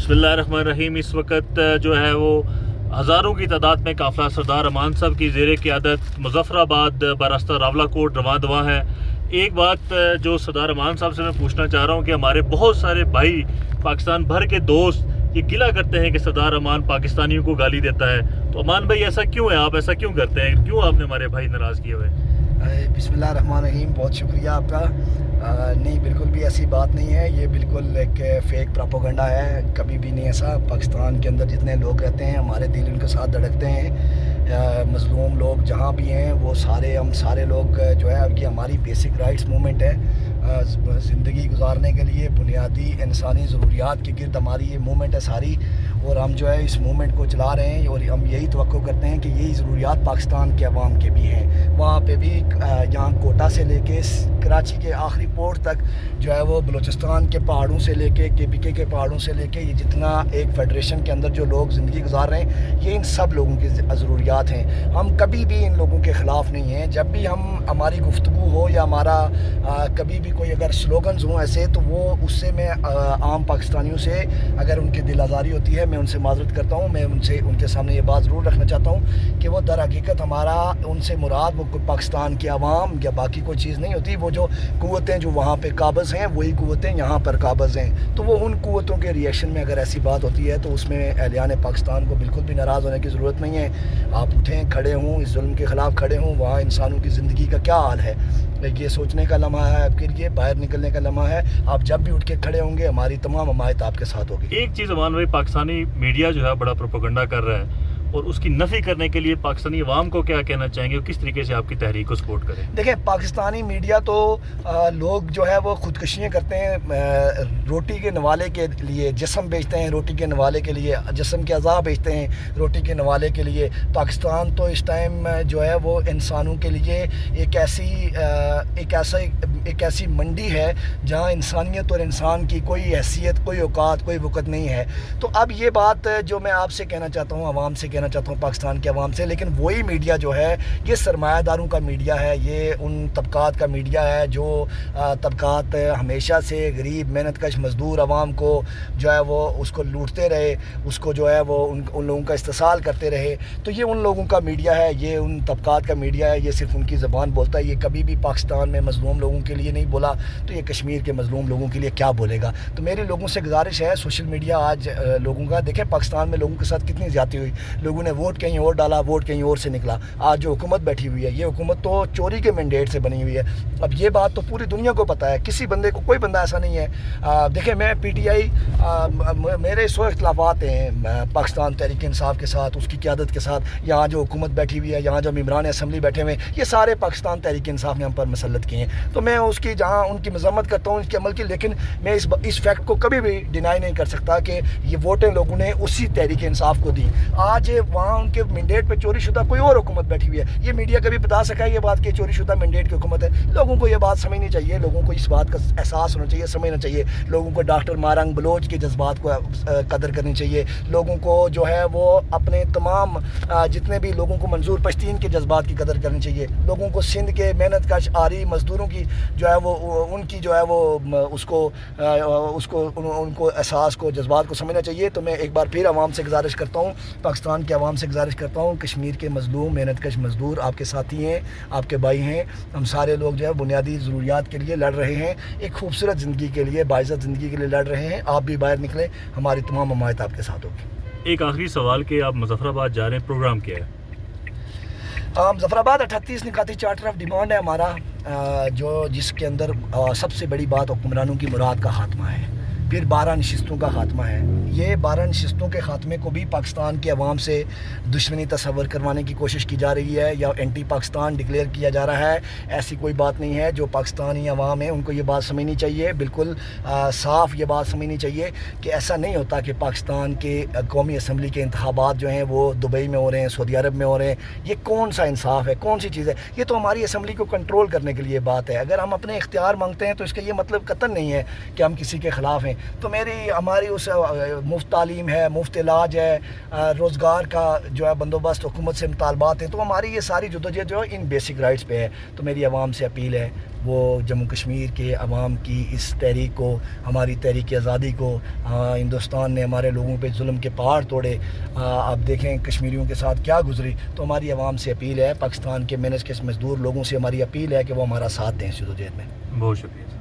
बिस्मिल्लाहिर्रहमानिर्रहीम। इस वक्त जो है वो हज़ारों की तादाद में काफ़िला सरदार अमान साहब की ज़ेर क़ियादत मुज़फ़्फ़राबाद बरास्ता रावलाकोट रवां है। एक बात जो सरदार अमान साहब से मैं पूछना चाह रहा हूँ कि हमारे बहुत सारे भाई पाकिस्तान भर के दोस्त ये गिला करते हैं कि सरदार अमान पाकिस्तानियों को गाली देता है, तो अमान भाई ऐसा क्यों है? आप ऐसा क्यों करते हैं? क्यों आपने हमारे भाई नाराज़ किए हुए? बिस्मिल्लाहिर्रहमानिर्रहीम, बहुत शुक्रिया आपका। नहीं, बिल्कुल भी ऐसी बात नहीं है। ये बिल्कुल एक फ़ेक प्रोपेगेंडा है। कभी भी नहीं ऐसा। पाकिस्तान के अंदर जितने लोग रहते हैं, हमारे दिल उनके साथ धड़कते हैं। मज़लूम लोग जहाँ भी हैं वो हम सारे लोग जो है, ये हमारी बेसिक राइट्स मूवमेंट है। ज़िंदगी गुजारने के लिए बुनियादी इंसानी ज़रूरियात के गिर्द हमारी ये मूवमेंट है सारी, और हम जो है इस मूवमेंट को चला रहे हैं और हम यही तवक्को करते हैं कि यही ज़रूरियात पाकिस्तान के अवाम के भी हैं। वहाँ पे भी यहाँ कोटा से लेके कराची के आखिरी पोर्ट तक जो है वो बलूचिस्तान के पहाड़ों से लेके KPK के पहाड़ों से लेके ये जितना एक फेडरेशन के अंदर जो लोग ज़िंदगी गुजार रहे हैं, ये इन सब लोगों की ज़रूरियात हैं। हम कभी भी इन लोगों के ख़िलाफ़ नहीं हैं। जब भी हमारी गुफ्तगू हो या हमारा कभी भी कोई अगर स्लोगन्स हों ऐसे, तो वो उससे मैं आम पाकिस्तानियों से अगर उनकी दिल आज़ारी होती है, मैं उनसे माज़रत करता हूँ। मैं उनके सामने ये बात ज़रूर रखना चाहता हूँ कि वो दर हकीकत हमारा उनसे मुराद वो पाकिस्तान के अवाम या बाकी कोई चीज़ नहीं होती। वो जो क़ुव्वतें जो वहाँ पे काबिज़ हैं, वही क़ुव्वतें यहाँ पर काबिज़ हैं। तो वो उन क़ुव्वतों के रिएक्शन में अगर ऐसी बात होती है तो उसमें अहलियान पाकिस्तान को बिल्कुल भी नाराज़ होने की ज़रूरत नहीं है। आप उठें, खड़े हों, इस जुल्म के ख़िलाफ़ खड़े हों। वहाँ इंसानों की ज़िंदगी का क्या हाल है, ये सोचने का लम्हा है आपके लिए, बाहर निकलने का लम्हा है। आप जब भी उठ के खड़े होंगे, हमारी तमाम हमायत आपके साथ होगी। एक चीज़ अमान भाई, पाकिस्तानी मीडिया जो है बड़ा प्रोपेगेंडा कर रहा है, और उसकी नफ़ी करने के लिए पाकिस्तानी अवाम को क्या कहना चाहेंगे और किस तरीके से आपकी तहरीक को सपोर्ट करें? देखिए, पाकिस्तानी मीडिया तो लोग जो है वो ख़ुदकशियाँ करते हैं रोटी के नवाले के लिए, जिस्म बेचते हैं रोटी के नवाले के लिए, जिस्म के अज़ा बेचते हैं रोटी के नवाले के लिए। पाकिस्तान तो इस टाइम जो है वो इंसानों के लिए एक ऐसी मंडी है जहाँ इंसानियत और इंसान की कोई हैसियत, कोई औकात, कोई वक़्त नहीं है। तो अब ये बात जो मैं आपसे कहना चाहता हूँ, आवाम से कहना चाहता हूँ, पाकिस्तान के अवाम से, लेकिन वही मीडिया जो है ये सरमायादारों का मीडिया है, ये उन तबकात का मीडिया है जो तबकात हमेशा से गरीब मेहनतकश मज़दूर अवाम को जो है वो उसको लूटते रहे, उसको जो है वो उन लोगों का इस्तेसाल करते रहे। तो ये उन लोगों का मीडिया है, ये उन तबकात का मीडिया है, ये सिर्फ उनकी ज़बान बोलता है। ये कभी भी पाकिस्तान में मज़लूम लोगों के लिए नहीं बोला, तो ये कश्मीर के मज़लूम लोगों के लिए क्या बोलेगा? तो मेरे लोगों से गुजारिश है, सोशल मीडिया आज लोगों का देखें, पाकिस्तान में लोगों के साथ कितनी ज़्यादती हुई। लोगों ने वोट कहीं और डाला, वोट कहीं और से निकला। आज जो हुकूमत बैठी हुई है, ये हुकूमत तो चोरी के मैंडेट से बनी हुई है। अब ये बात तो पूरी दुनिया को पता है, किसी बंदे को, कोई बंदा ऐसा नहीं है। देखें, मैं PTI, मेरे 100 इख्तलाफात हैं पाकिस्तान तहरीक इंसाफ के साथ, उसकी क़यादत के साथ। यहाँ जो हुकूमत बैठी हुई है, यहाँ जो मेंबरान असम्बली बैठे हुए हैं, ये सारे पाकिस्तान तहरीक इंसाफ ने हम पर मसलत किए हैं। तो मैं उसकी जहाँ उनकी मज़म्मत करता हूँ इसके अमल की, लेकिन मैं इस फैक्ट को कभी भी डिनाई नहीं कर सकता कि ये वोटें लोगों ने उसी तहरीक इंसाफ को दी। आज वहाँ उनके मैंडेट पे चोरी शुदा कोई और हुकूमत बैठी हुई है। ये मीडिया कभी बता सका है ये बात कि चोरी शुदा मैंडेट की हुकूमत है? लोगों को ये बात समझनी चाहिए, लोगों को इस बात का एहसास होना चाहिए, समझना चाहिए। लोगों को डॉक्टर मारंग बलोच के जज्बात को कदर करनी चाहिए। लोगों को जो है वो अपने तमाम जितने भी लोगों को मंजूर पश्तीन के जज्बात की कदर करनी चाहिए। लोगों को सिंध के मेहनत कश आरी मज़दूरों की जो है वो उनकी जो है वो उनको एहसास को, जज्बात को समझना चाहिए। तो मैं एक बार फिर आवाम से गुजारिश करता हूँ, पाकिस्तान के अवाम से गुजारिश करता हूँ, कश्मीर के मज़लूम मेहनतकश मज़दूर आपके साथी हैं, आपके भाई हैं। हम सारे लोग जो है बुनियादी ज़रूरियात के लिए लड़ रहे हैं, एक खूबसूरत ज़िंदगी के लिए, बाइज़्ज़त ज़िंदगी के लिए लड़ रहे हैं। आप भी बाहर निकलें, हमारी तमाम हमायत आपके साथ होगी। एक आखिरी सवाल कि आप मुज़फ़्फ़राबाद जा रहे हैं, प्रोग्राम क्या है? मुज़फ़्फ़राबाद 38 निकाती चार्टर ऑफ डिमांड है हमारा, जिसके अंदर सबसे बड़ी बात हुक्मरानों की मुराद का ख़ात्मा है, फिर 12 नशिस्तों का ख़ात्मा है। ये 12 नशिस्तों के ख़ात्मे को भी पाकिस्तान के अवाम से दुश्मनी तस्वर करवाने की कोशिश की जा रही है या एंटी पाकिस्तान डिक्लेयर किया जा रहा है। ऐसी कोई बात नहीं है। जो पाकिस्तानी अवाम है उनको ये बात समझनी चाहिए, बिल्कुल साफ़ ये बात समझनी चाहिए कि ऐसा नहीं होता कि पाकिस्तान के कौमी असम्बली के इंतखाबात जो हैं वो दुबई में हो रहे हैं, सऊदी अरब में हो रहे हैं। ये कौन सा इंसाफ है, कौन सी चीज़ है? ये तो हमारी असम्बली को कंट्रोल करने के लिए बात है। अगर हम अपने इख्तियार मांगते हैं तो इसका ये मतलब कतई नहीं है कि हम किसी के ख़िलाफ़ हैं। تو ہماری اس مفت تعلیم ہے، مفت علاج ہے، روزگار کا جو ہے بندوبست، حکومت سے مطالبات ہیں، تو ہماری یہ ساری جدوجہد جو ہے ان بیسک رائٹس پہ ہے. تو میری عوام سے اپیل ہے وہ جموں کشمیر کے عوام کی اس تحریک کو، ہماری تحریک آزادی کو، ہندوستان نے ہمارے لوگوں پہ ظلم کے پہاڑ توڑے، آپ دیکھیں کشمیریوں کے ساتھ کیا گزری. تو ہماری عوام سے اپیل ہے، پاکستان کے محنت کش مزدور لوگوں سے ہماری اپیل ہے کہ وہ ہمارا ساتھ دیں اس جدوجہد میں. بہت شکریہ.